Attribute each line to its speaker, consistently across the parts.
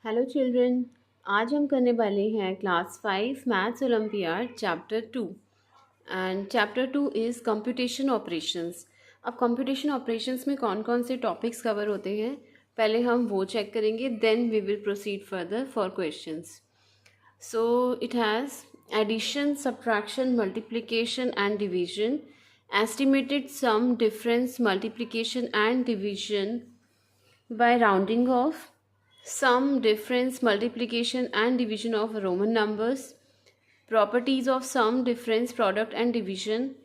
Speaker 1: Hello children. आज हम करने वाले हैं class 5 maths olympiad chapter 2 and chapter 2 is computation operations. अब कंप्यूटेशन ऑपरेशंस में कौन कौन से टॉपिक्स कवर होते हैं पहले हम वो चेक करेंगे, then we will proceed further for questions. So it has addition, subtraction, multiplication and division, estimated sum, difference, multiplication and division by rounding off, sum, difference, multiplication and division of Roman numbers, properties of sum, difference, product and division,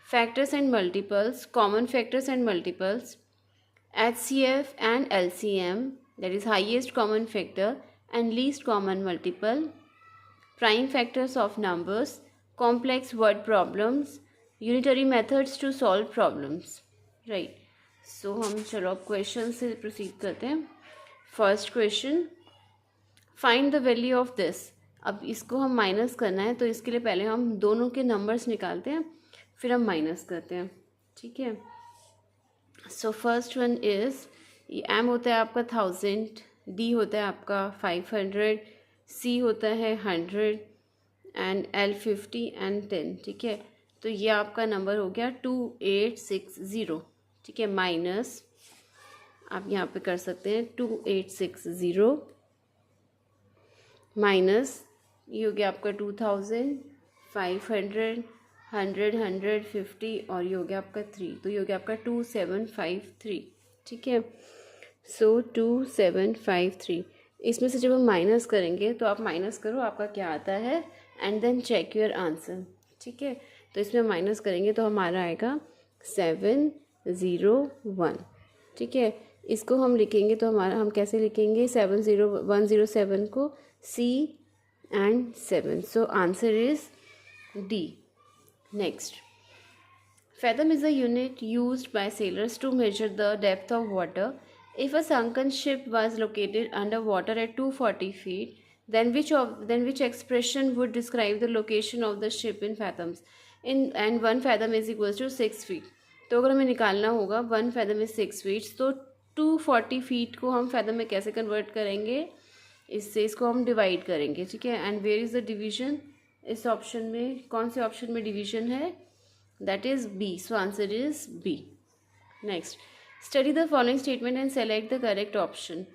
Speaker 1: factors and multiples, common factors and multiples, HCF and LCM, that is highest common factor and least common multiple, prime factors of numbers, complex word problems, unitary methods to solve problems, right? So हम चलो अब question से proceed करते हैं। First question, find the value of this. अब इसको हम minus करना है तो इसके लिए पहले हम दोनों के नंबर्स निकालते हैं, फिर हम माइनस करते हैं, ठीक है। So first one is, M होता है आपका 1000, डी होता है आपका 500, सी होता है 100 एंड एल 50 एंड 10, ठीक है। तो ये आपका नंबर हो गया 2860, ठीक है। माइनस आप यहाँ पे कर सकते हैं 2860 माइनस ये हो गया आपका 2000, 500, 100, 150 और ये हो गया आपका 3, तो ये हो गया आपका 2753, ठीक है। सो 2753 इसमें से जब हम माइनस करेंगे तो आप माइनस करो आपका क्या आता है and then check your answer, ठीक है। तो इसमें माइनस करेंगे तो हमारा आएगा 701, ठीक है। इसको हम लिखेंगे तो हम कैसे लिखेंगे, 107 को C and 7, so answer is D. Next, fathom is a unit used by sailors to measure the depth of water. If a sunken ship was located underwater at 240 feet, then which expression would describe the location of the ship in fathoms? And 1 fathom is equals to 6 feet. तो अगर हमें निकालना होगा 1 fathom is 6 feet, तो 240 feet को हम fathom में कैसे कन्वर्ट करेंगे, इससे इसको हम डिवाइड करेंगे, ठीक है। And where is the division, इस ऑप्शन में कौन से ऑप्शन में डिवीजन है, that is B, so answer is B. Next, study the following statement and select the correct option.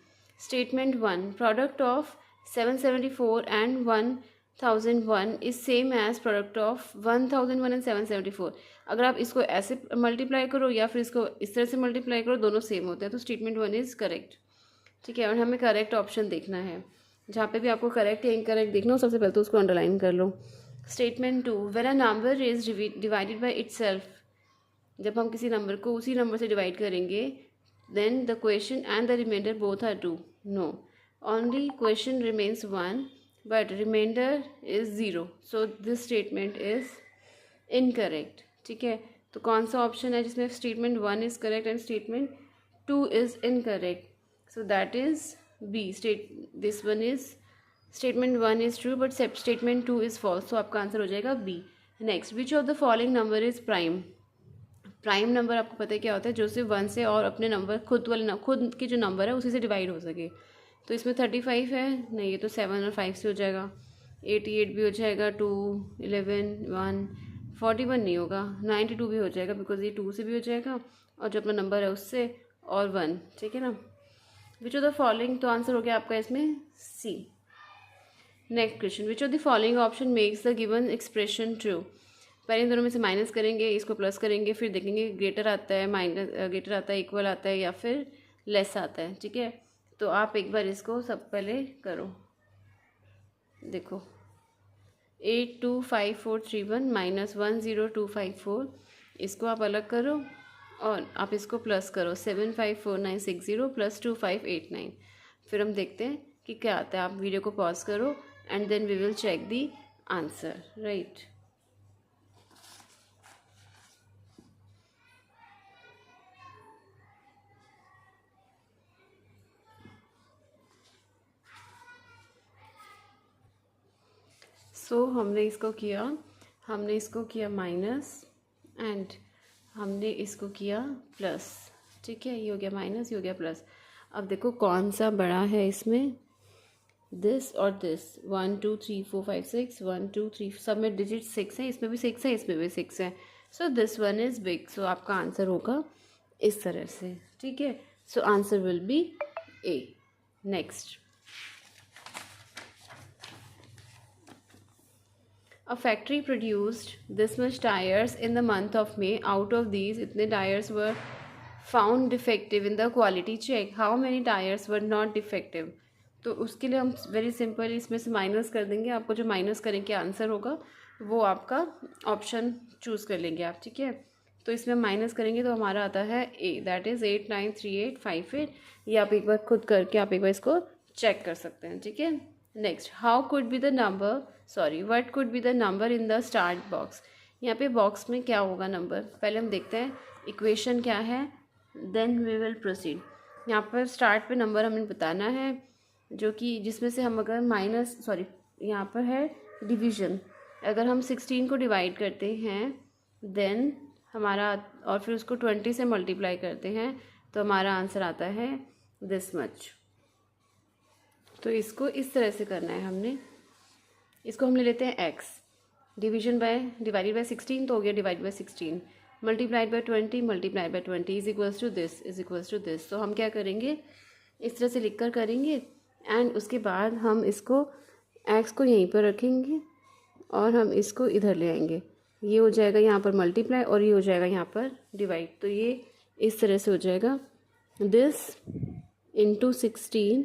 Speaker 1: Statement 1, product of 774 and 1001 is same as product of 1001 and 774। अगर आप इसको ऐसे मल्टीप्लाई करो या फिर इसको इस तरह से मल्टीप्लाई करो, दोनों सेम होते हैं, तो स्टेटमेंट 1 इज़ करेक्ट, ठीक है। और हमें करेक्ट ऑप्शन देखना है, जहाँ पे भी आपको करेक्ट या इनकरेक्ट देखना हो सबसे पहले तो उसको अंडरलाइन कर लो। Statement 2, when a number is divided by itself, जब हम किसी नंबर को उसी नंबर से डिवाइड करेंगे, then the question and the reminder both are true. No, only question remains 1 but reminder is 0, so this statement is incorrect, ठीक है। तो कौन सा ऑप्शन है जिसमें statement 1 is correct and statement 2 is incorrect? So that is B. This one is statement 1 is true but statement 2 is false. So आपका answer हो जाएगा B. Next, which of the following number is prime? Prime number आपको पता है क्या होता है, जो सिर्फ 1 से और अपने नंबर खुद के जो नंबर है उसी से डिवाइड हो सके। तो इसमें 35 है नहीं, ये तो 7 और 5 से हो जाएगा। 88 भी हो जाएगा, 2, 11, 1, 41 नहीं होगा, 92 भी हो जाएगा बिकॉज ये 2 से भी हो जाएगा और जो अपना नंबर है उससे, और 1, ठीक है ना। विच ऑफ द फॉलोइंग, तो आंसर हो गया आपका इसमें C. Next question, which of the following option makes the given expression true? पहले दोनों में से माइनस करेंगे, इसको प्लस करेंगे, फिर देखेंगे ग्रेटर आता है, माइनस ग्रेटर आता है, इक्वल आता है या फिर लेस आता है, ठीक है। तो आप एक बार इसको सब पहले करो, देखो 825431 माइनस 10254, इसको आप अलग करो और आप इसको प्लस करो 754960 प्लस 2589, फिर हम देखते हैं कि क्या आता है। आप वीडियो को पॉज करो and then we will check the answer, right. So हमने इसको किया माइनस एंड हमने इसको किया प्लस, ठीक है। ये हो गया माइनस, ये हो गया प्लस। अब देखो कौन सा बड़ा है इसमें, दिस और दिस 1 2 3 4 5 6 1 2 3 सब में डिजिट 6 है, इसमें भी 6 है, इसमें भी 6 है. So this one is big. So आपका आंसर होगा इस तरह से. ठीक है. So answer will be A. Next, A factory produced this much tires in the month of May. Out of these, इतने tires were found defective in the quality check. How many tires were not defective? तो उसके लिए हम very simple इसमें से minus कर देंगे. आपको जो माइनस करेंगे आंसर होगा वो आपका ऑप्शन चूज़ कर लेंगे आप. ठीक है. तो इसमें माइनस करेंगे तो हमारा आता है ए, दैट इज़ 8 9 3 8 5 8. ये आप एक बार खुद करके आप एक बार इसको चेक कर सकते हैं. ठीक है. Next, how could be the number, sorry what could be the number in the start box. यहाँ पे बॉक्स में क्या होगा नंबर, पहले हम देखते हैं इक्वेशन क्या है, देन वी विल प्रोसीड. यहाँ पर स्टार्ट पे नंबर हमें बताना है जो कि जिसमें से हम अगर माइनस सॉरी यहाँ पर है डिवीज़न. अगर हम 16 को डिवाइड करते हैं देन हमारा और फिर उसको 20 से मल्टीप्लाई करते हैं तो हमारा आंसर आता है दिस मच. तो इसको इस तरह से करना है हमने. इसको हम ले लेते हैं x, division by divided by 16 तो हो गया divide by 16, multiplied by 20 multiplied by 20 is equals to this is equals to this. तो हम क्या करेंगे इस तरह से लिख कर करेंगे एंड उसके बाद हम इसको x को यहीं पर रखेंगे और हम इसको इधर ले आएंगे. ये हो जाएगा यहाँ पर मल्टीप्लाई और ये हो जाएगा यहाँ पर डिवाइड. तो ये इस तरह से हो जाएगा दिस इंटू 16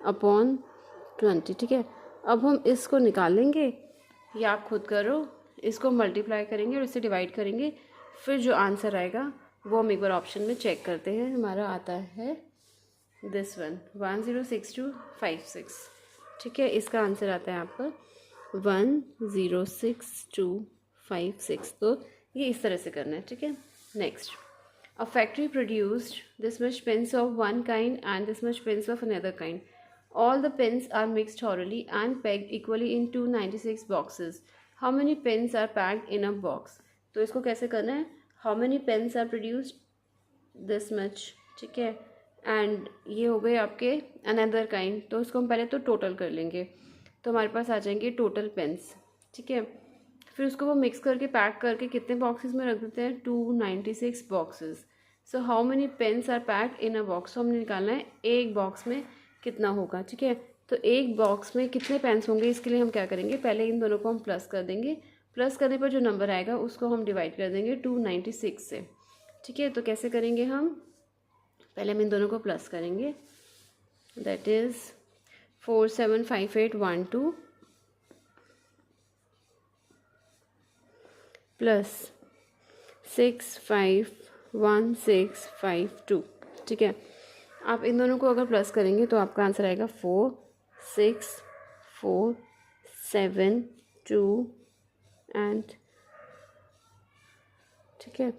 Speaker 1: अपॉन 20. ठीक है. अब हम इसको निकालेंगे या आप खुद करो, इसको मल्टीप्लाई करेंगे और इससे डिवाइड करेंगे, फिर जो आंसर आएगा वो हम एक बार ऑप्शन में चेक करते हैं. हमारा आता है दिस वन 106256. ठीक है. इसका आंसर आता है आपका 106256. तो ये इस तरह से करना है. ठीक है. Next, a factory produced this much pains of one kind and this much pains of another kind. All the pens are mixed thoroughly and packed equally in 296 boxes. How many pens are packed in a box? तो इसको कैसे करना है, how many pens are produced? This much. ठीक है. And ये हो गए आपके अनदर काइंड. तो इसको हम पहले तो टोटल कर लेंगे तो हमारे पास आ जाएंगे टोटल पेन्स. ठीक है. फिर उसको वो मिक्स करके पैक करके कितने बॉक्सेस में रख देते हैं 296 boxes. So how many pens are packed in a box. तो हमने निकालना है एक बॉक्स में कितना होगा. ठीक है. तो एक बॉक्स में कितने पेन्स होंगे इसके लिए हम क्या करेंगे, पहले इन दोनों को हम प्लस कर देंगे. प्लस करने पर जो नंबर आएगा उसको हम डिवाइड कर देंगे 296 से. ठीक है. तो कैसे करेंगे हम, पहले हम इन दोनों को प्लस करेंगे, दैट इज़ 475812 प्लस 651652. ठीक है. आप इन दोनों को अगर प्लस करेंगे तो आपका आंसर आएगा 4647 एंड. ठीक है.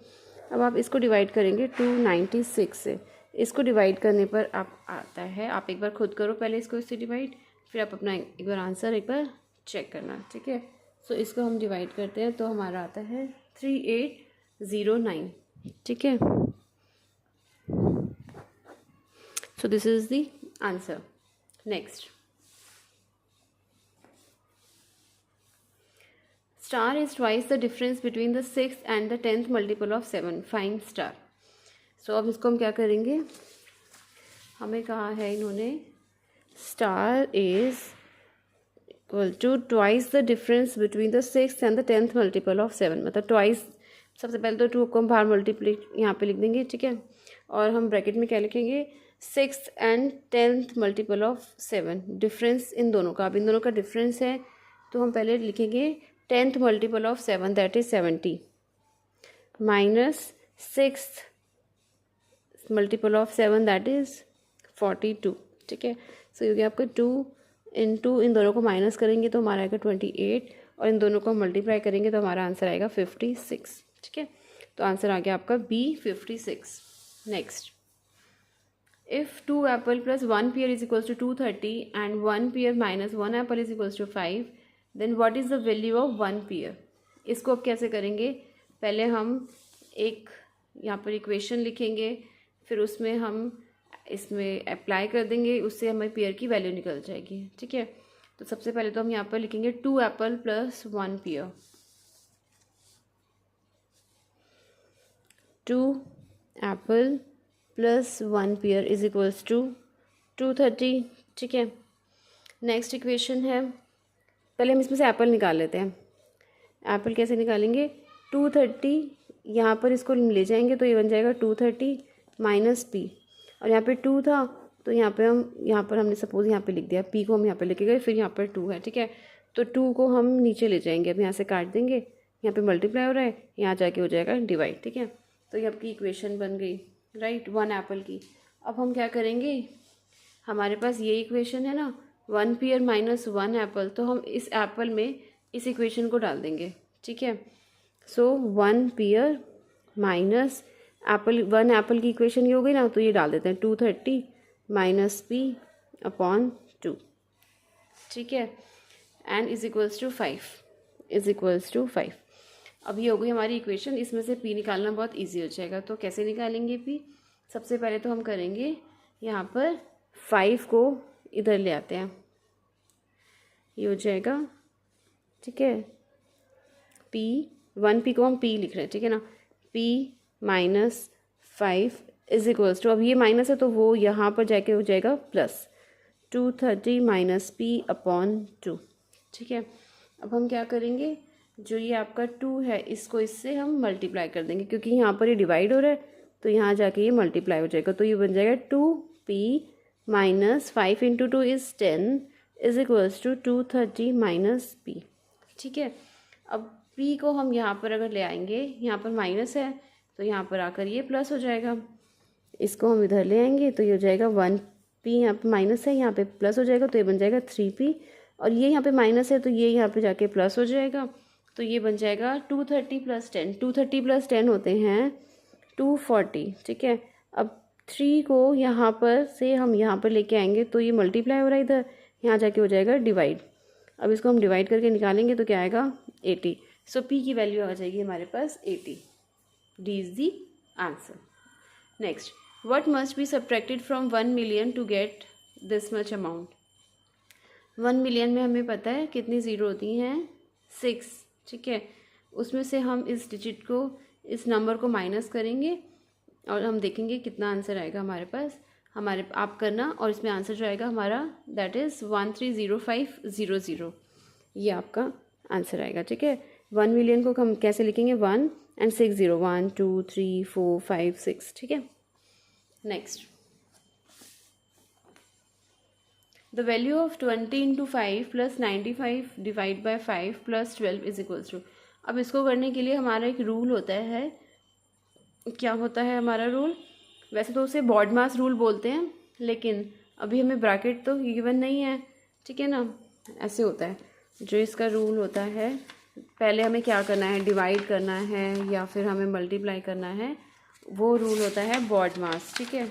Speaker 1: अब आप इसको डिवाइड करेंगे 296 से. इसको डिवाइड करने पर आप आता है, आप एक बार खुद करो पहले इसको इससे डिवाइड, फिर आप अपना एक बार आंसर एक बार चेक करना. ठीक है. सो इसको हम डिवाइड करते हैं तो हमारा आता है 3809. ठीक है. So this is the answer. Next, star is twice the difference between the 6th and the 10th multiple of 7. Find star. So अब इसको हम क्या करेंगे, हमें कहा है इन्होंने star is equal to twice the difference between the 6th and the 10th multiple of 7. मतलब twice, सबसे पहले तो 2 को हम बाहर मल्टीप्लाई यहाँ पे लिख देंगे. ठीक है. और हम ब्रैकेट में क्या लिखेंगे 6th and 10th multiple of 7. Difference in दोनों का, अब इन दोनों का डिफरेंस है तो हम पहले लिखेंगे 10th multiple of 7 that is 70 minus 6th multiple of 7 that is 42. ठीक है. सो ये आपका 2 इंटू इन दोनों को माइनस करेंगे तो हमारा आएगा 28 और इन दोनों को मल्टीप्लाई करेंगे तो हमारा आंसर आएगा 56. ठीक है. तो आंसर आ गया आपका B 56. Next, if 2 apple plus 1 pear is equals to 230 and 1 pear minus 1 apple is equals to 5, then what is the value of 1 pear. इसको अब कैसे करेंगे, पहले हम एक यहाँ पर इक्वेशन लिखेंगे, फिर उसमें हम इसमें अप्लाई कर देंगे, उससे हमें पेयर की वैल्यू निकल जाएगी। ठीक है, तो सबसे पहले तो हम यहाँ पर लिखेंगे 2 apple plus 1 pair. 2 apple plus 1 pair is equals to 230। ठीक है, नेक्स्ट इक्वेशन है, पहले हम इसमें से एप्पल निकाल लेते हैं। एप्पल कैसे निकालेंगे, 230 यहाँ पर इसको ले जाएंगे तो ये बन जाएगा 230 माइनस पी, और यहाँ पे 2 था तो यहाँ पर हमने सपोज यहाँ पे लिख दिया, पी को हम यहाँ पे लेके गए, फिर यहाँ पर 2 है। ठीक है, तो 2 को हम नीचे ले जाएंगे, अब यहाँ से काट देंगे, यहाँ पे मल्टीप्लाई हो रहा है, यहाँ जाके हो जाएगा डिवाइड। ठीक है, तो ये आपकी इक्वेशन बन गई, राइट, 1 एप्पल की। अब हम क्या करेंगे, हमारे पास ये इक्वेशन है ना, 1 पेयर माइनस 1 एप्पल, तो हम इस एप्पल में इस इक्वेशन को डाल देंगे। ठीक है, so 1 pair minus Apple, 1 Apple की इक्वेशन ये हो गई ना, तो ये डाल देते हैं 230 माइनस पी अपॉन 2। ठीक है, एंड इज इक्वल्स टू 5। अब ये हो गई हमारी इक्वेशन, इसमें से पी निकालना बहुत इजी हो जाएगा। तो कैसे निकालेंगे पी, सबसे पहले तो हम करेंगे यहाँ पर 5 को इधर ले आते हैं, ये हो जाएगा। ठीक है, पी 1 पी को हम पी लिख रहे हैं। ठीक है ना, P minus 5 is equals to, अब ये माइनस है तो वो यहाँ पर जाके हो जाएगा प्लस 230 माइनस पी अपॉन 2। ठीक है, अब हम क्या करेंगे, जो ये आपका 2 है इसको इससे हम मल्टीप्लाई कर देंगे, क्योंकि यहाँ पर ये डिवाइड हो रहा है तो यहाँ जाके ये मल्टीप्लाई हो जाएगा, तो ये बन जाएगा 2p minus 5 into 2 is 10 is equals to 230 minus P. ठीक है, अब p को हम यहाँ पर अगर ले आएंगे, यहाँ पर माइनस है तो यहाँ पर आकर ये प्लस हो जाएगा, इसको हम इधर ले आएंगे तो ये हो जाएगा 1p, यहाँ पे माइनस है यहाँ पे प्लस हो जाएगा, तो ये बन जाएगा 3p, और ये यहाँ पे माइनस है तो ये यहाँ पे जाके प्लस हो जाएगा, तो ये बन जाएगा 230 प्लस 10। 230 प्लस 10 होते हैं 240। ठीक है, अब 3 को यहाँ पर से हम यहाँ पर लेके आएंगे तो ये मल्टीप्लाई हो रहा है इधर, यहाँ जाके हो जाएगा डिवाइड। अब इसको हम डिवाइड करके निकालेंगे तो क्या आएगा 80। सो p की वैल्यू आ जाएगी हमारे पास 80। D is the answer. Next, what must be subtracted from 1 million to get this much amount. 1 million में हमें पता है कितनी ज़ीरो होती हैं, 6। ठीक है, उसमें से हम इस डिजिट को, इस नंबर को माइनस करेंगे और हम देखेंगे कितना आंसर आएगा हमारे पास। हमारे आप करना, और इसमें आंसर जो आएगा हमारा दैट इज़ 130500, ये आपका आंसर आएगा। ठीक है, 1 मिलियन को हम कैसे लिखेंगे, 1 एंड 6 0, 1 2 3 4 5 6। ठीक है, next, the value of 20 into 5 plus 95 divide by 5 plus 12 is equals to. अब इसको करने के लिए हमारा एक रूल होता है, क्या होता है हमारा रूल, वैसे तो उसे बॉड मास रूल बोलते हैं, लेकिन अभी हमें ब्रैकेट तो गिवन नहीं है। ठीक है ना, ऐसे होता है, जो इसका रूल होता है, पहले हमें क्या करना है, डिवाइड करना है या फिर हमें मल्टीप्लाई करना है, वो रूल होता है बॉड मास। ठीक है,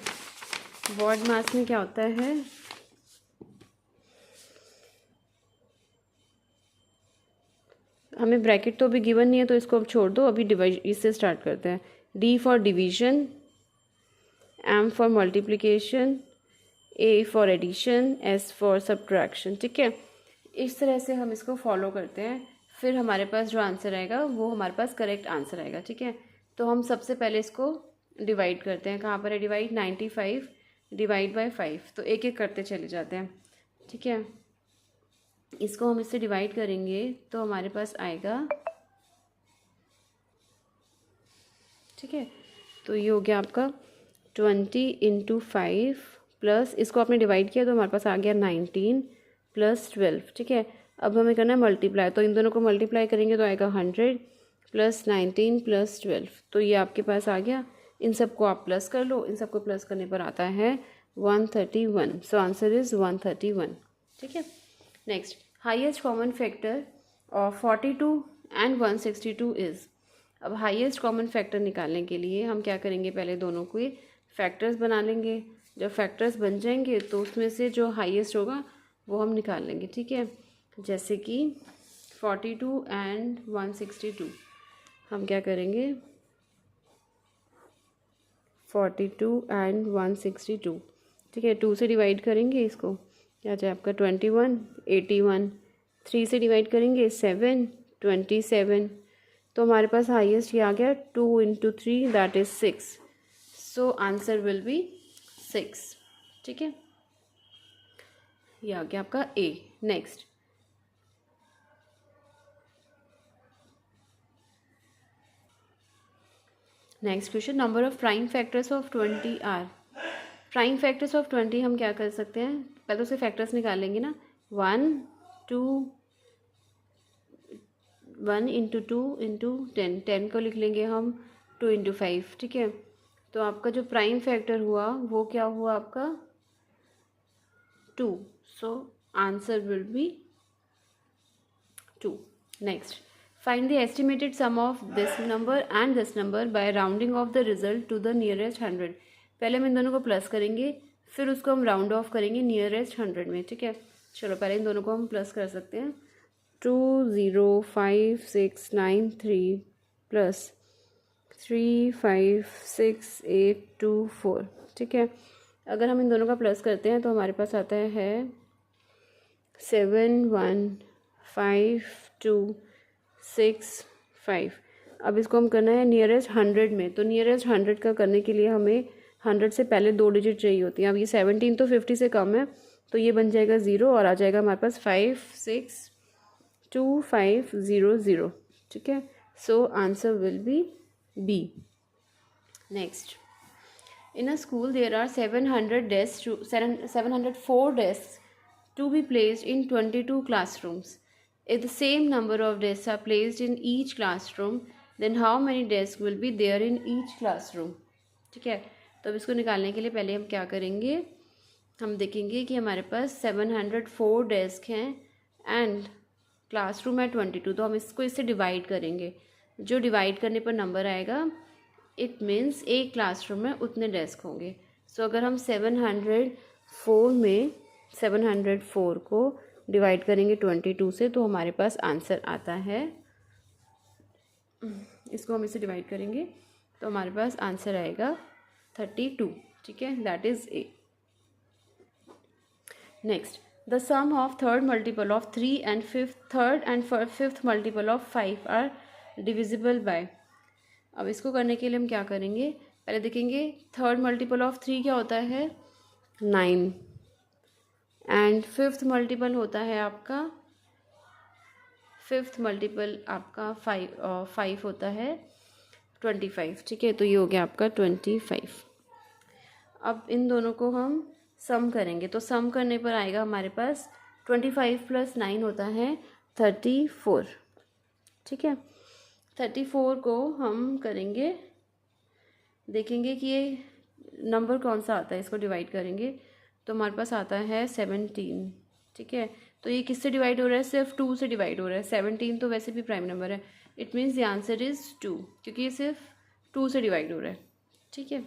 Speaker 1: बॉड मास में क्या होता है, हमें ब्रैकेट तो अभी गिवन नहीं है तो इसको अब छोड़ दो, अभी डिवाइड इससे स्टार्ट करते हैं। D for division, M for multiplication, A for addition, S for subtraction. ठीक है, इस तरह से हम इसको फॉलो करते हैं, फिर हमारे पास जो आंसर आएगा वो हमारे पास करेक्ट आंसर आएगा। ठीक है, तो हम सबसे पहले इसको डिवाइड करते हैं, कहाँ पर है डिवाइड, 95 डिवाइड बाई 5, तो एक एक करते चले जाते हैं। ठीक है, इसको हम इससे डिवाइड करेंगे तो हमारे पास आएगा, ठीक है, तो ये हो गया आपका 20 इंटू 5 प्लस, इसको आपने डिवाइड किया तो हमारे पास आ गया 19 प्लस 12। ठीक है, अब हमें करना है मल्टीप्लाई, तो इन दोनों को मल्टीप्लाई करेंगे तो आएगा 100 प्लस 19 प्लस 12, तो ये आपके पास आ गया। इन सबको आप प्लस कर लो, इन सबको प्लस करने पर आता है 131। So answer is 131। ठीक है, next, highest common factor of 42 and 162 is. अब हाईएस्ट कॉमन फैक्टर निकालने के लिए हम क्या करेंगे, पहले दोनों को फैक्टर्स बना लेंगे। जब फैक्टर्स बन जाएंगे तो उसमें से जो हाईएस्ट होगा वो हम निकाल लेंगे। ठीक है, जैसे कि 42 एंड 162, हम क्या करेंगे, 42 एंड 162, ठीक है। 2 से डिवाइड करेंगे इसको, क्या जाए आपका 21, 81। 3 से डिवाइड करेंगे 7, 27। तो हमारे पास हाईएस्ट ये आ गया 2 into 3 that is 6। So answer will be 6। ठीक है, ये आ गया आपका A. Next, question, number of prime factors of 20 are. Prime factors of 20 हम क्या कर सकते हैं, पहले तो उसके फैक्टर्स निकालेंगे ना। 1, 2, 1 इंटू 2 इंटू 10, 10 को लिख लेंगे हम 2 इंटू 5। ठीक है, तो आपका जो प्राइम फैक्टर हुआ वो क्या हुआ आपका 2। So answer will be 2। Next, find the estimated sum of this number and this number by rounding off the result to the nearest 100। पहले हम इन दोनों को प्लस करेंगे, फिर उसको हम राउंड ऑफ करेंगे नियरेस्ट 100 में। ठीक है, चलो पहले इन दोनों को हम प्लस कर सकते हैं। 20569 प्लस 35684। ठीक है, अगर हम इन दोनों का प्लस करते हैं तो हमारे पास आता है 71526 अब इसको हम करना है नियरेस्ट 100 में। तो नियरेस्ट 100 का करने के लिए हमें 100 से पहले 2 डिजिट चाहिए होती हैं। अब ये 17 तो 50 से कम है, तो ये बन जाएगा 0 और आ जाएगा हमारे पास 5625500। ठीक है, so answer will be B. Next, in a school there are 704 desks to be placed in 22 classrooms. If the same number of desks are placed in each classroom, then how many desks will be there in each classroom? ठीक है, तो अब इसको निकालने के लिए पहले हम क्या करेंगे, हम देखेंगे कि हमारे पास 704 डेस्क हैं एंड क्लासरूम है 22। तो हम इसको इससे डिवाइड करेंगे, जो डिवाइड करने पर नंबर आएगा इट मीन्स एक क्लासरूम में उतने डेस्क होंगे। सो अगर हम 704 को डिवाइड करेंगे 22 से तो हमारे पास आंसर आता है, इसको हम इससे डिवाइड करेंगे तो हमारे पास आंसर आएगा 32। ठीक है, that is A. Next, the sum of third multiple of 3 and fifth multiple of 5 are divisible by. अब इसको करने के लिए हम क्या करेंगे, पहले देखेंगे थर्ड मल्टीपल ऑफ 3 क्या होता है 9 एंड फिफ्थ मल्टीपल होता है आपका 5 होता है 25। ठीक है, तो ये हो गया आपका 25। अब इन दोनों को हम सम करेंगे, तो सम करने पर आएगा हमारे पास 25 + 9 होता है 34। ठीक है, 34 को हम करेंगे, देखेंगे कि ये नंबर कौन सा आता है, इसको डिवाइड करेंगे तो हमारे पास आता है 17। ठीक है, तो ये किससे डिवाइड हो रहा है, सिर्फ 2 से डिवाइड हो रहा है। 17 तो वैसे भी प्राइम नंबर है, it means the answer is 2, क्योंकि ये सिर्फ 2 से डिवाइड हो रहा है। ठीक है,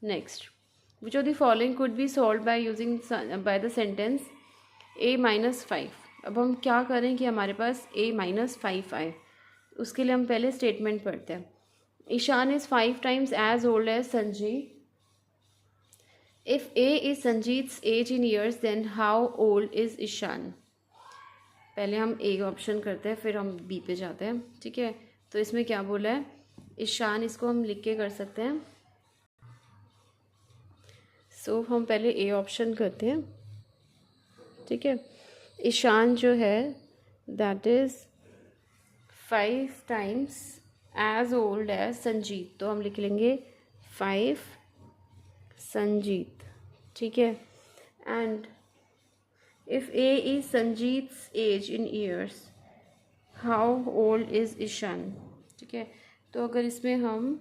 Speaker 1: next, which of the following could be solve by the sentence a-5। अब हम क्या करें कि हमारे पास a-5 आए, उसके लिए हम पहले स्टेटमेंट पढ़ते हैं। Ishan is 5 times as old as Sanjeet. If A is Sanjeet's age in years then how old is Ishan. पहले हम A का ऑप्शन करते हैं, फिर हम B पे जाते हैं। ठीक है, तो इसमें क्या बोला है ईशान, इसको हम लिख के कर सकते हैं। सो हम पहले A ऑप्शन करते हैं। ठीक है, ईशान जो है that is 5 times as old as Sanjeet, तो हम लिख लेंगे 5 संजीत। ठीक है, and if A is Sanjeet's age in years how old is Ishan. ठीक है, तो अगर इसमें हम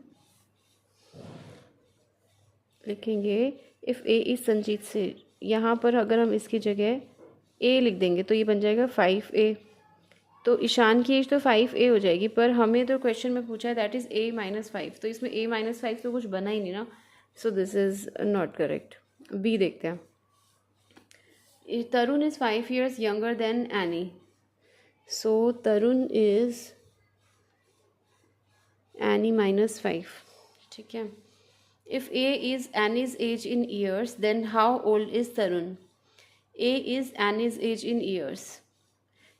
Speaker 1: लिखेंगे इफ़ A is संजीत से, यहाँ पर अगर हम इसकी जगह A लिख देंगे तो ये बन जाएगा 5A। तो ईशान की एज तो 5A हो जाएगी, पर हमें तो क्वेश्चन में पूछा है दैट इज़ A-5, तो इसमें A-5 तो कुछ बना ही नहीं ना, so this is not correct. B देखते हैं, Tarun is 5 years younger than Annie. So Tarun is Annie -5। ठीक है, if A is Annie's age in years then how old is Tarun. A is Annie's age in years.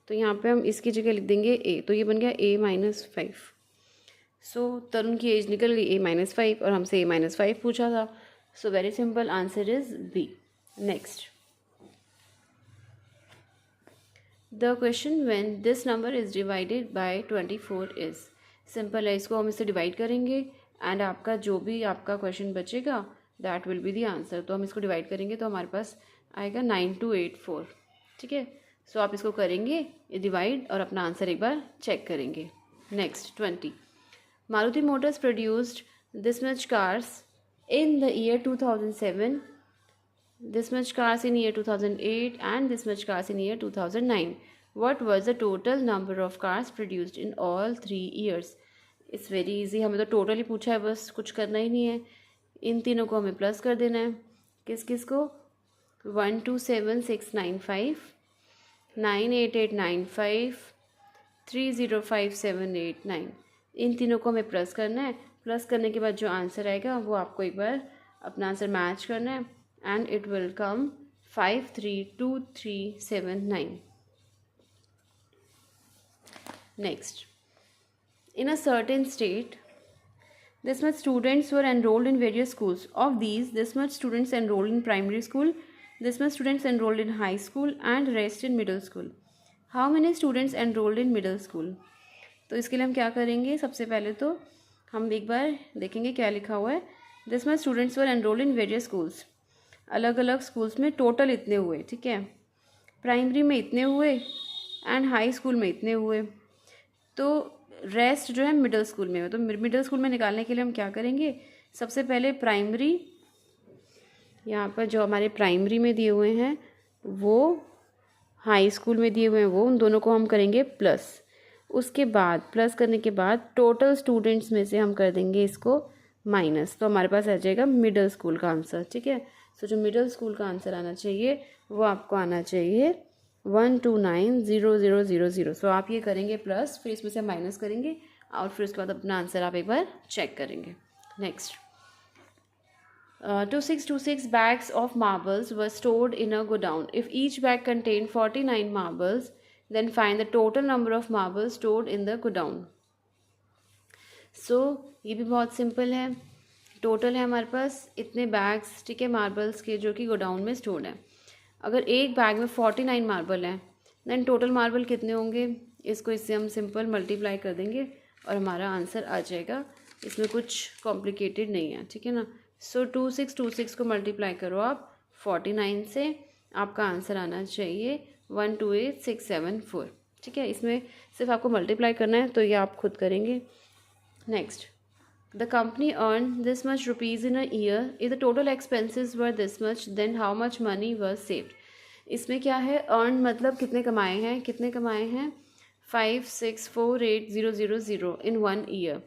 Speaker 1: तो यहाँ पे हम इसकी जगह लिख देंगे ए, तो ये बन गया A-5. सो तरुण की एज निकल गई A-5 और हमसे A-5 पूछा था. So very simple, answer is B. Next, the question when this number is divided by 24 is. Simple है, इसको हम इससे डिवाइड करेंगे एंड आपका जो भी आपका क्वेश्चन बचेगा that will be the answer. तो हम इसको डिवाइड करेंगे तो हमारे पास आएगा 9284. ठीक है, सो आप इसको करेंगे डिवाइड और अपना आंसर एक बार चेक करेंगे. Next 20. Maruti Motors produced this much cars in the year 2007, this much cars in year 2008 and this much cars in year 2009. What was the total number of cars produced in all 3 years? It's very easy, हमें तो total ही पूछा है, बस कुछ करना ही नहीं है. इन तीनों को हमें प्लस कर देना है. किस किस को? 127695, 98895, 305789. इन तीनों को हमें प्लस करना है. प्लस करने के बाद जो आंसर आएगा वो आपको एक बार अपना आंसर मैच करना है and it will come 532,379. Next, in a certain state this much students were enrolled in various schools. Of these, this much students enrolled in primary school, this much students enrolled in high school and rest in middle school. How many students enrolled in middle school? तो इसके लिए हम क्या करेंगे, सबसे पहले तो हम एक बार देखेंगे क्या लिखा हुआ है. This much students were enrolled in various schools. अलग अलग स्कूल्स में टोटल इतने हुए. ठीक है, प्राइमरी में इतने हुए एंड हाई स्कूल में इतने हुए. तो रेस्ट जो है मिडिल स्कूल में. तो मिडिल स्कूल में निकालने के लिए हम क्या करेंगे, सबसे पहले प्राइमरी, यहाँ पर जो हमारे प्राइमरी में दिए हुए हैं वो हाई स्कूल में दिए हुए हैं वो, उन दोनों को हम करेंगे प्लस. उसके बाद प्लस करने के बाद टोटल स्टूडेंट्स में से हम कर देंगे इसको माइनस. तो हमारे पास आ जाएगा मिडिल स्कूल का आंसर. ठीक है, सो जो मिडिल स्कूल का आंसर आना चाहिए वो आपको आना चाहिए 1290000. सो आप ये करेंगे प्लस, फिर इसमें से माइनस करेंगे और फिर उसके बाद अपना आंसर आप एक बार चेक करेंगे. Next, 2626 bags of marbles were stored in a godown. If each bag contained 49 marbles, then find the total number of marbles stored in the godown. So ये भी बहुत सिंपल है. टोटल है हमारे पास इतने बैग्स, ठीक है, मार्बल्स के जो कि गोडाउन में स्टोर्ड है. अगर एक बैग में 49 मार्बल हैं देन टोटल मार्बल कितने होंगे, इसको इससे हम सिंपल मल्टीप्लाई कर देंगे और हमारा आंसर आ जाएगा. इसमें कुछ कॉम्प्लिकेटेड नहीं है. ठीक है ना. सो 2626 को मल्टीप्लाई करो आप 49 से, आपका आंसर आना चाहिए 128674. ठीक है, इसमें सिर्फ आपको मल्टीप्लाई करना है, तो ये आप खुद करेंगे. Next, the company earn this much rupees in a year. If the total expenses were this much then how much money was saved. इसमें क्या है, अर्न मतलब कितने कमाए हैं, कितने कमाए हैं 5648,000 इन 1 ईयर.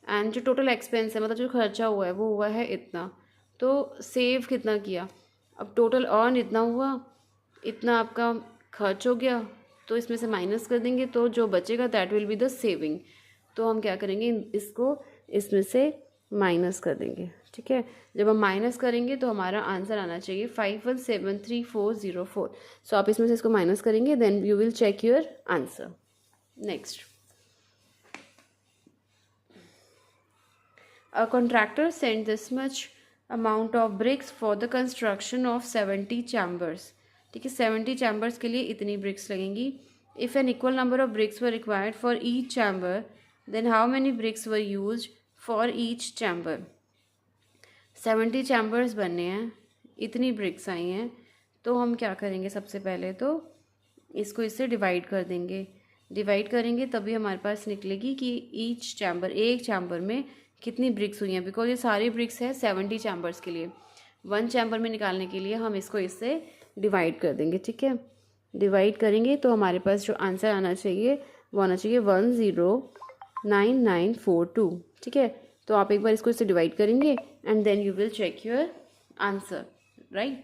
Speaker 1: एंड जो टोटल एक्सपेंस है मतलब जो खर्चा हुआ है वो हुआ है इतना. तो सेव कितना किया, अब टोटल अर्न इतना हुआ, इतना आपका खर्च हो गया, तो इसमें से माइनस कर देंगे तो जो बचेगा that will be the saving. तो हम क्या करेंगे, इसको इसमें से माइनस कर देंगे. ठीक है, जब हम माइनस करेंगे तो हमारा आंसर आना चाहिए 5173,404. सो आप इसमें से इसको माइनस करेंगे then you will check your answer. Next, a contractor sent this much amount of bricks for the construction of 70 chambers. ठीक है, 70 chambers के लिए इतनी bricks लगेंगी. If an equal number of bricks were required for each chamber, then how many bricks were used for each chamber? 70 chambers बनने हैं, इतनी bricks आई हैं, तो हम क्या करेंगे, सबसे पहले तो इसको इससे डिवाइड कर देंगे. डिवाइड करेंगे तभी हमारे पास निकलेगी कि ईच चैम्बर, एक चैम्बर में कितनी ब्रिक्स हुई हैं. बिकॉज ये सारी ब्रिक्स है 70 चैम्बर्स के लिए. 1 चैम्बर में निकालने के लिए हम इसको इससे डिवाइड कर देंगे. ठीक है, डिवाइड करेंगे तो हमारे पास जो आंसर आना चाहिए वो आना चाहिए 109942. ठीक है, तो आप एक बार इसको इससे डिवाइड करेंगे and then you will check your answer. Right.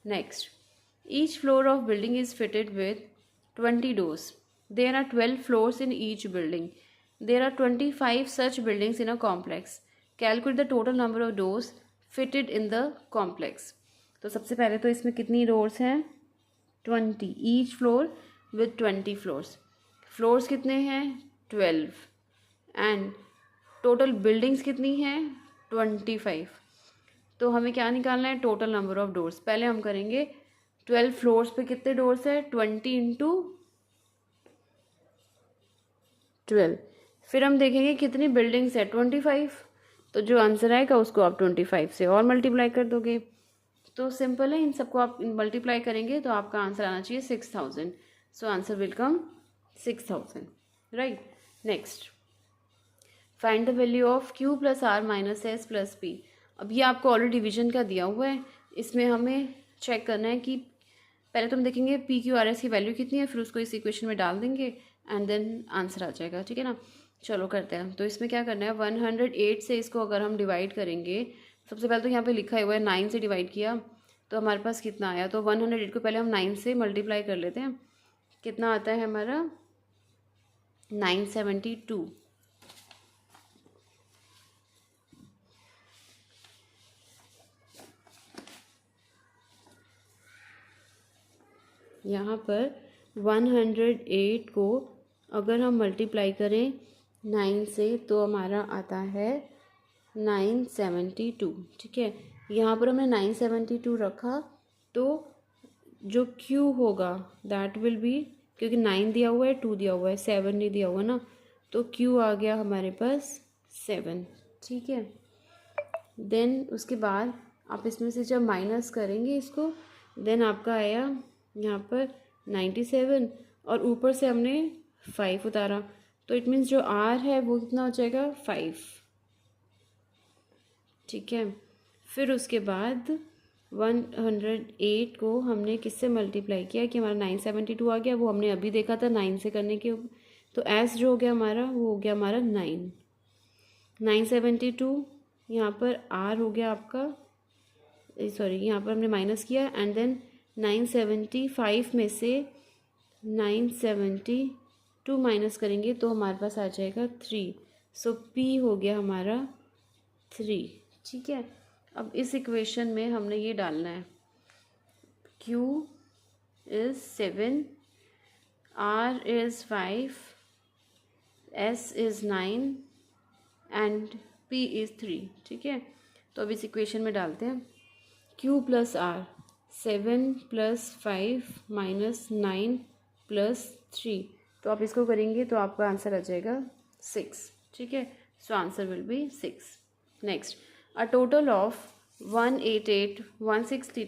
Speaker 1: Next, each floor of building is fitted with 20 doors. There are 12 floors in each building. There are 25 such buildings in a complex. Calculate the total number of doors fitted in the complex. तो सबसे पहले तो इसमें कितनी doors हैं, 20, each floor with 20 floors. Floors कितने हैं, 12, and total buildings कितनी हैं, 25। तो हमें क्या निकालना है, टोटल नंबर ऑफ डोर्स। पहले हम करेंगे 12 फ्लोर्स पे कितने डोर्स है, 20 इंटू 12। फिर हम देखेंगे कितनी बिल्डिंग्स है, 25। तो जो आंसर आएगा उसको आप 25 से और मल्टीप्लाई कर दोगे। तो सिंपल है, इन सबको आप मल्टीप्लाई करेंगे तो आपका आंसर आना चाहिए 6000। So answer will come 6000, right. Next, find the value of q plus R minus S plus P. अब ये आपको ऑलरेडी डिवीजन का दिया हुआ है, इसमें हमें चेक करना है कि पहले तो हम देखेंगे पी क्यू आर एस की वैल्यू कितनी है, फिर उसको इस इक्वेशन में डाल देंगे एंड देन आंसर आ जाएगा, ठीक है ना। चलो करते हैं। तो इसमें क्या करना है, 108 से इसको अगर हम डिवाइड करेंगे, सबसे पहले तो यहाँ पे लिखा हुआ है 9 से डिवाइड किया तो हमारे पास कितना आया। तो 108 को पहले हम 9 से मल्टीप्लाई कर लेते हैं, कितना आता है हमारा 972। यहाँ पर 108 को अगर हम मल्टीप्लाई करें 9 से तो हमारा आता है 972, ठीक है। यहाँ पर हमने 972 रखा तो जो Q होगा दैट विल बी, क्योंकि 9 दिया हुआ है, 2 दिया हुआ है, 7 नहीं दिया हुआ ना, तो Q आ गया हमारे पास 7, ठीक है। देन उसके बाद आप इसमें से जब माइनस करेंगे इसको, देन आपका आया यहाँ पर 97 और ऊपर से हमने 5 उतारा, तो इट मीन्स जो R है वो कितना हो जाएगा 5, ठीक है। फिर उसके बाद 108 को हमने किससे मल्टीप्लाई किया कि हमारा 972 आ गया, वो हमने अभी देखा था 9 से करने के। तो S जो हो गया हमारा वो हो गया हमारा 972, यहाँ पर R हो गया आपका, सॉरी यहाँ पर हमने माइनस किया एंड देन 975 में से 972 माइनस करेंगे तो हमारे पास आ जाएगा 3। सो P हो गया हमारा 3, ठीक है। अब इस इक्वेशन में हमने ये डालना है, Q is 7, R is 5, S is 9 and P is 3, ठीक है। तो अब इस इक्वेशन में डालते हैं Q plus R, 7 plus 5 minus 9 plus 3, तो आप इसको करेंगे तो आपका आंसर आ जाएगा 6, ठीक है। So answer will be 6। Next, a total of 160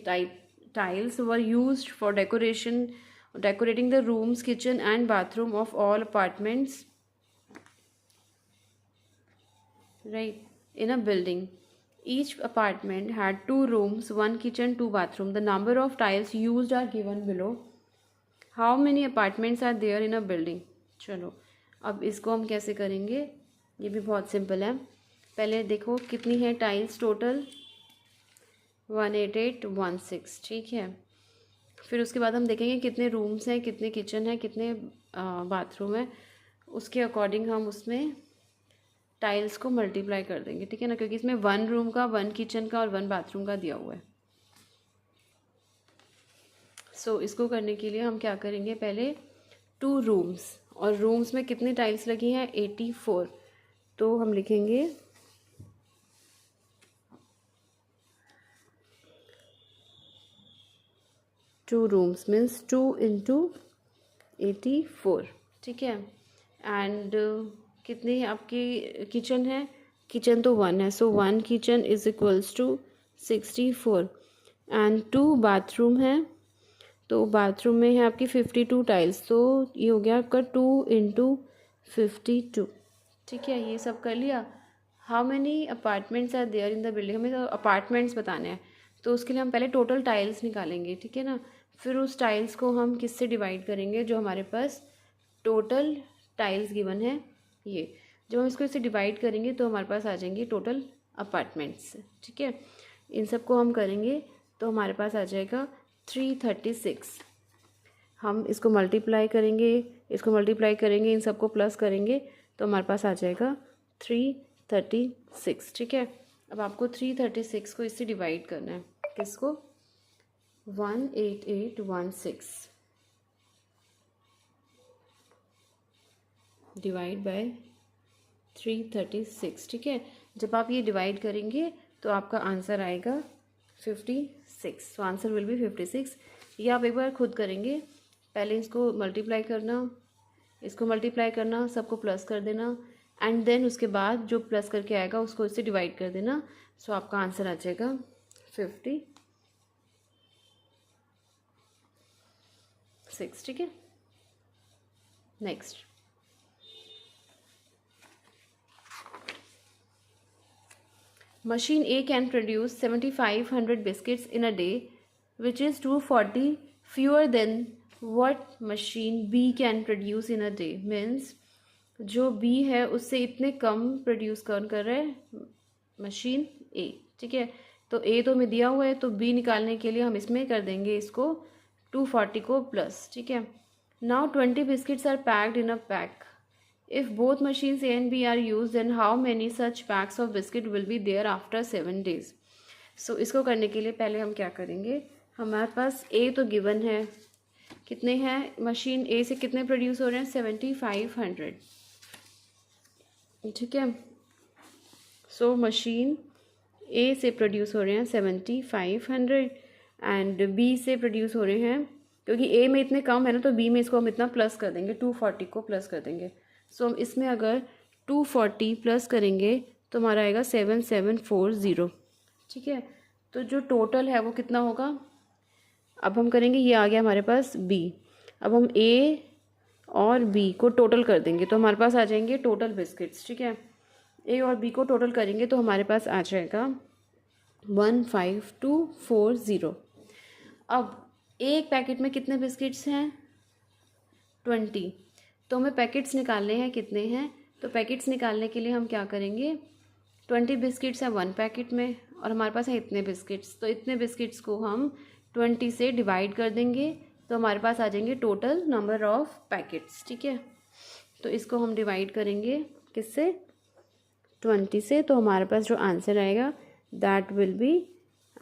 Speaker 1: tiles were used for decorating the rooms, kitchen and bathroom of all apartments, right, in a building. Each apartment had 2 rooms, 1 kitchen, 2 bathroom. The number of tiles used are given below. How many apartments are there in a building? चलो अब इसको हम कैसे करेंगे, ये भी बहुत simple है। पहले देखो कितनी है टाइल्स टोटल, 18816, ठीक है। फिर उसके बाद हम देखेंगे कितने रूम्स हैं, कितने किचन है, कितने बाथरूम है, उसके अकॉर्डिंग हम उसमें टाइल्स को मल्टीप्लाई कर देंगे, ठीक है ना, क्योंकि इसमें 1 रूम का, 1 किचन का और 1 बाथरूम का दिया हुआ है। सो इसको करने के लिए हम क्या करेंगे, पहले 2 रूम्स, और रूम्स में कितनी टाइल्स लगी हैं, 84, तो हम लिखेंगे 2 रूम्स मीन्स 2 इंटू 84, ठीक है। एंड कितनी आपकी किचन है, किचन तो 1 है, so 1 kitchen is equals to 64 and 2 bathroom है, तो बाथरूम में है आपकी 52 टाइल्स, तो ये हो गया आपका 2 इंटू 52, ठीक है। ये सब कर लिया। How many apartments are there in the building, हमें तो अपार्टमेंट्स बताने हैं, तो उसके लिए हम पहले टोटल टाइल्स निकालेंगे, ठीक है ना। फिर उस टाइल्स को हम किससे डिवाइड करेंगे, जो हमारे पास टोटल टाइल्स गिवन है, ये जब हम इसको इससे डिवाइड करेंगे तो हमारे पास आ जाएंगे टोटल अपार्टमेंट्स, ठीक है। इन सब को हम करेंगे तो हमारे पास आ जाएगा 336। हम इसको मल्टीप्लाई करेंगे, इसको मल्टीप्लाई करेंगे, इन सबको प्लस करेंगे तो हमारे पास आ जाएगा 336, ठीक है। अब आपको 336 को इससे डिवाइड करना है। किसको? 18816 डिवाइड बाय 336। ठीक है, जब आप ये डिवाइड करेंगे तो आपका आंसर आएगा 56। तो आंसर विल बी 56। ये आप एक बार खुद करेंगे। पहले इसको मल्टीप्लाई करना, इसको मल्टीप्लाई करना, सबको प्लस कर देना, एंड देन उसके बाद जो प्लस करके आएगा उसको इससे डिवाइड कर देना। सो आपका आंसर आ जाएगा 56। ठीक है, next. Machine A can produce 7500 biscuits in a day, which is 240 fewer than what machine B can produce in a day. Means जो B है उससे इतने कम प्रोड्यूस कौन कर रहा है? Machine A। ठीक है, तो A तो हमें दिया हुआ है, तो B निकालने के लिए हम इसमें कर देंगे इसको 240 को प्लस। ठीक है, now 20 biscuits are packed in a pack. If both machines A and B are used, then how many such packs of biscuit will be there after 7 days? So इसको करने के लिए पहले हम क्या करेंगे? हमारे पास A तो गिवन है, कितने हैं? मशीन A से कितने प्रोड्यूस हो रहे हैं? 7500। ठीक है, सो मशीन A से प्रोड्यूस हो रहे हैं 7500 एंड B से प्रोड्यूस हो रहे हैं, क्योंकि A में इतने कम है ना, तो B में इसको हम इतना प्लस कर देंगे, 240 को प्लस कर देंगे। सो हम इसमें अगर 240 प्लस करेंगे तो हमारा आएगा 7740। ठीक है, तो जो टोटल है वो कितना होगा? अब हम करेंगे, ये आ गया हमारे पास B। अब हम A और B को टोटल कर देंगे तो हमारे पास आ जाएंगे टोटल बिस्किट्स। ठीक है, A और B को टोटल करेंगे तो हमारे पास आ जाएगा 15240। अब एक पैकेट में कितने बिस्किट्स हैं? 20। तो हमें पैकेट्स निकालने हैं, कितने हैं? तो पैकेट्स निकालने के लिए हम क्या करेंगे? 20 बिस्किट्स हैं 1 पैकेट में और हमारे पास है इतने बिस्किट्स, तो इतने बिस्किट्स को हम 20 से डिवाइड कर देंगे तो हमारे पास आ जाएंगे टोटल नंबर ऑफ पैकेट्स। ठीक है, तो इसको हम डिवाइड करेंगे किससे? 20 से। तो हमारे पास जो आंसर आएगा दैट विल बी,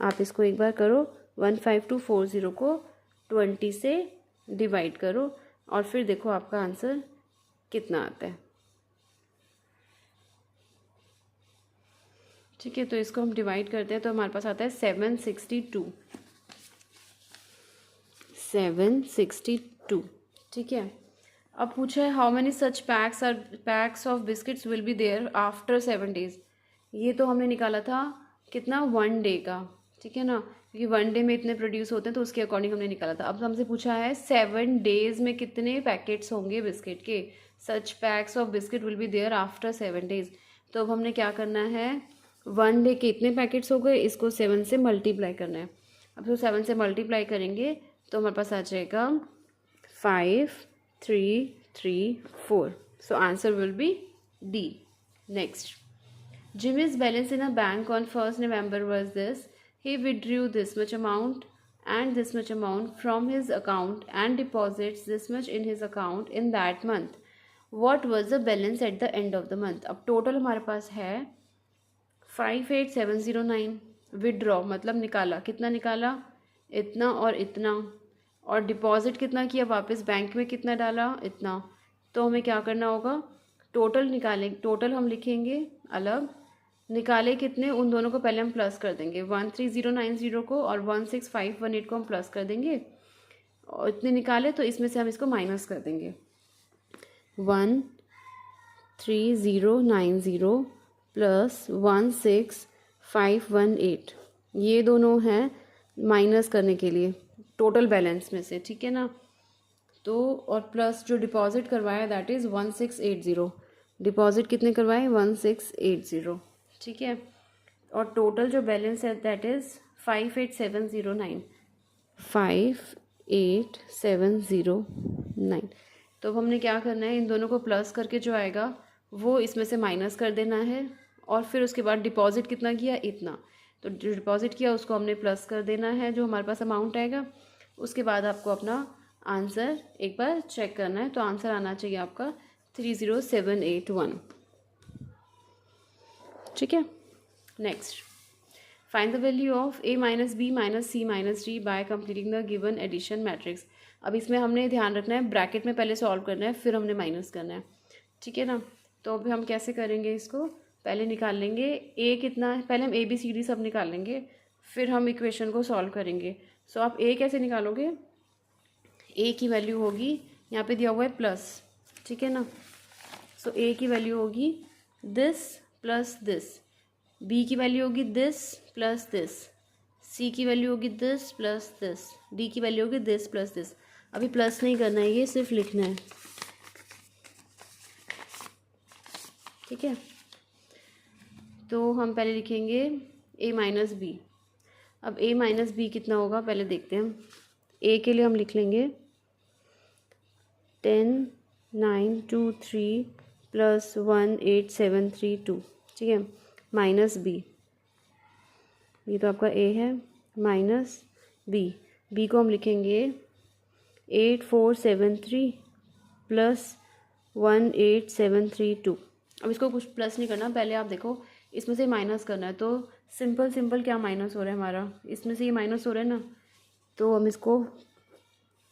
Speaker 1: आप इसको एक बार करो, 15240 को 20 से डिवाइड करो और फिर देखो आपका आंसर कितना आता है। ठीक है, तो इसको हम डिवाइड करते हैं तो हमारे पास आता है 762। ठीक है, अब पूछा है how many such packs of biscuits will be there after 7 days. ये तो हमने निकाला था कितना? 1 डे का। ठीक है ना, क्योंकि 1 डे में इतने प्रोड्यूस होते हैं तो उसके अकॉर्डिंग हमने निकाला था। अब हमसे पूछा है 7 डेज में कितने पैकेट्स होंगे बिस्किट के, such packs of biscuit will be there after 7 days. तो अब हमने क्या करना है? 1 डे के इतने पैकेट्स हो गए, इसको 7 से मल्टीप्लाई करना है। अब तो 7 से मल्टीप्लाई करेंगे तो हमारे पास आ जाएगा 5334। सो answer will B D. Next, Jimmy's balance in a bank on 1st November was this. He withdrew this much amount and this much amount from his account and deposits this much in his account in that month. What was the balance at the end of the month? अब total हमारे पास है 58709। Withdraw मतलब निकाला, कितना निकाला? इतना और इतना, और डिपॉजिट कितना किया? वापस बैंक में कितना डाला? इतना। तो हमें क्या करना होगा? टोटल निकालें, टोटल हम लिखेंगे अलग, निकाले कितने उन दोनों को पहले हम प्लस कर देंगे, 13090 को और 16518 को हम प्लस कर देंगे, और इतने निकाले तो इसमें से हम इसको माइनस कर देंगे। 13090 प्लस 16518, ये दोनों हैं माइनस करने के लिए टोटल बैलेंस में से। ठीक है ना, तो और प्लस जो डिपॉजिट करवाया दैट इज़ 1680। डिपॉजिट कितने करवाए? 1680। ठीक है, और टोटल जो बैलेंस है दैट इज़ 58709। 58709। तो अब हमने क्या करना है? इन दोनों को प्लस करके जो आएगा वो इसमें से माइनस कर देना है, और फिर उसके बाद डिपॉजिट कितना किया? इतना। तो जो डिपॉजिट किया उसको हमने प्लस कर देना है, जो हमारे पास अमाउंट आएगा। उसके बाद आपको अपना आंसर एक बार चेक करना है, तो आंसर आना चाहिए आपका 30781। ठीक है, next, find the value of a minus B minus C minus D by completing the given addition matrix. अब इसमें हमने ध्यान रखना है, ब्रैकेट में पहले सॉल्व करना है, फिर हमने माइनस करना है, ठीक है ना। तो अभी हम कैसे करेंगे इसको, पहले निकाल लेंगे a कितना है, पहले हम ए बी सी डी सब निकाल लेंगे, फिर हम इक्वेशन को सॉल्व करेंगे। सो आप a कैसे निकालोगे, a की वैल्यू होगी, यहाँ पे दिया हुआ है प्लस, ठीक है ना। सो a की वैल्यू होगी दिस प्लस दिस, b की वैल्यू होगी दिस प्लस दिस, c की वैल्यू होगी दिस प्लस दिस, d की वैल्यू होगी दिस प्लस दिस। अभी प्लस नहीं करना है, ये सिर्फ लिखना है, ठीक है। तो हम पहले लिखेंगे a माइनस बी। अब a माइनस बी कितना होगा पहले देखते हैं हम। a के लिए हम लिख लेंगे 10 9 2 3 प्लस 1 8 7 3 2, ठीक है, माइनस बी, ये तो आपका a है, माइनस b को हम लिखेंगे 8 4 7 3 प्लस 1 8 7 3 2। अब इसको कुछ प्लस नहीं करना, पहले आप देखो इसमें से माइनस करना है, तो सिंपल क्या माइनस हो रहा है हमारा, इसमें से ये माइनस हो रहा है ना, तो हम इसको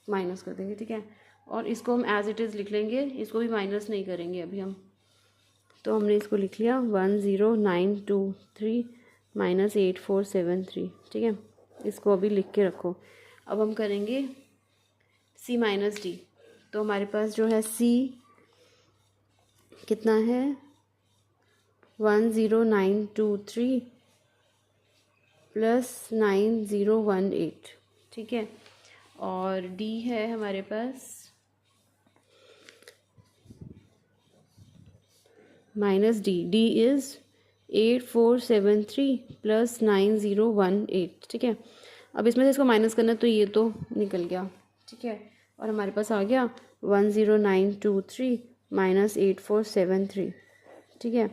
Speaker 1: माइनस कर देंगे, ठीक है। और इसको हम एज इट इज़ लिख लेंगे, इसको भी माइनस नहीं करेंगे अभी हम। तो हमने इसको लिख लिया 1 0 9 2 3 माइनस 8 4 7 3, ठीक है। इसको अभी लिख के रखो। अब हम करेंगे c माइनस डी। तो हमारे पास जो है c कितना है 1 0 9 2 3 प्लस 9 0 1 8, ठीक है। और d है हमारे पास माइनस डी इज़ 8 4 7 3 प्लस 9 0 1 8, ठीक है। अब इसमें से इसको माइनस करना है, तो ये तो निकल गया, ठीक है। और हमारे पास आ गया 1 0 9 2 3 माइनस 8 4 7 3, ठीक है।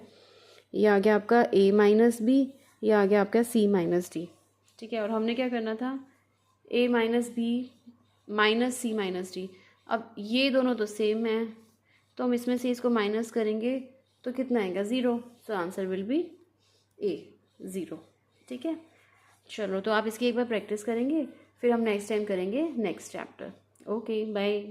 Speaker 1: ये आ गया आपका a माइनस बी, ये आ गया आपका c माइनस डी, ठीक है। और हमने क्या करना था, a minus B minus c minus D. अब ये दोनों तो सेम है, तो हम इसमें से इसको माइनस करेंगे तो कितना आएगा 0। सो आंसर विल बी a 0, ठीक है। चलो, तो आप इसकी एक बार प्रैक्टिस करेंगे, फिर हम नेक्स्ट टाइम करेंगे नेक्स्ट चैप्टर। Okay, bye.